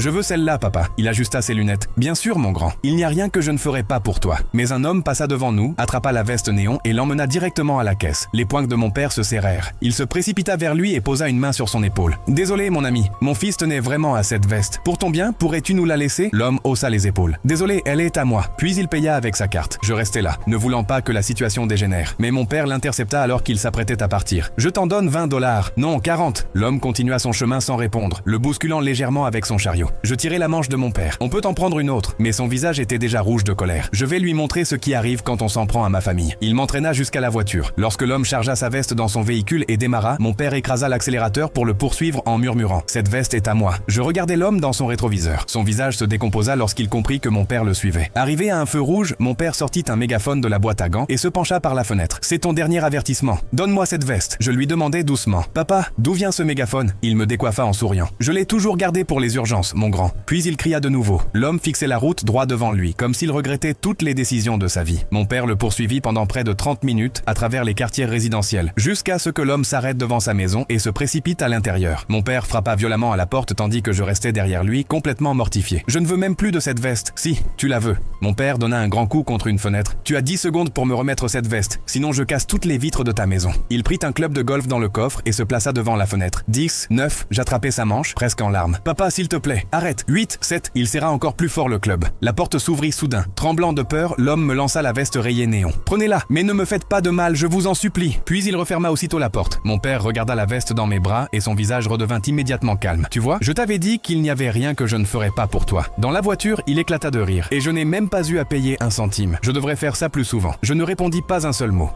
Je veux celle-là, papa. Il ajusta ses lunettes. Bien sûr, mon grand. Il n'y a rien que je ne ferai pas pour toi. Mais un homme passa devant nous, attrapa la veste néon et l'emmena directement à la caisse. Les poings de mon père se serrèrent. Il se précipita vers lui et posa une main sur son épaule. Désolé, mon ami. Mon fils tenait vraiment à cette veste. Pour ton bien, pourrais-tu nous la laisser? L'homme haussa les épaules. Désolé, elle est à moi. Puis il paya avec sa carte. Je restais là, ne voulant pas que la situation dégénère. Mais mon père l'intercepta alors qu'il s'apprêtait à partir. Je t'en donne 20 $. Non, 40. L'homme continua son chemin sans répondre, le bousculant légèrement avec son chariot. Je tirai la manche de mon père. On peut en prendre une autre, mais son visage était déjà rouge de colère. Je vais lui montrer ce qui arrive quand on s'en prend à ma famille. Il m'entraîna jusqu'à la voiture. Lorsque l'homme chargea sa veste dans son véhicule et démarra, mon père écrasa l'accélérateur pour le poursuivre en murmurant: cette veste est à moi. Je regardais l'homme dans son rétroviseur. Son visage se décomposa lorsqu'il comprit que mon père le suivait. Arrivé à un feu rouge, mon père sortit un mégaphone de la boîte à gants et se pencha par la fenêtre. C'est ton dernier avertissement. Donne-moi cette veste. Je lui demandai doucement. Papa, d'où vient ce mégaphone? Il me décoiffa en souriant. Je l'ai toujours gardé pour les urgences, mon grand. Puis il cria de nouveau. L'homme fixait la route droit devant lui, comme s'il regrettait toutes les décisions de sa vie. Mon père le poursuivit pendant près de 30 minutes à travers les quartiers résidentiels, jusqu'à ce que l'homme s'arrête devant sa maison et se précipite à l'intérieur. Mon père frappa violemment à la porte tandis que je restais derrière lui, complètement mortifié. Je ne veux même plus de cette veste. Si, tu la veux. Mon père donna un grand coup contre une fenêtre. Tu as 10 secondes pour me remettre cette veste, sinon je casse toutes les vitres de ta maison. Il prit un club de golf dans le coffre et se plaça devant la fenêtre. 10, 9, j'attrapai sa manche, presque en larmes. Papa, s'il te plaît, arrête. 8, 7, il serra encore plus fort le club. La porte s'ouvrit soudain. Tremblant de peur, l'homme me lança la veste rayée néon. Prenez-la, mais ne me faites pas de mal, je vous en supplie. Puis il referma aussitôt la porte. Mon père regarda la veste dans mes bras et son visage redevint immédiatement calme. Tu vois, je t'avais dit qu'il n'y avait rien que je ne ferais pas pour toi. Dans la voiture, il éclata de rire et je n'ai même pas eu à payer un centime. Je devrais faire ça plus souvent. Je ne répondis pas un seul mot.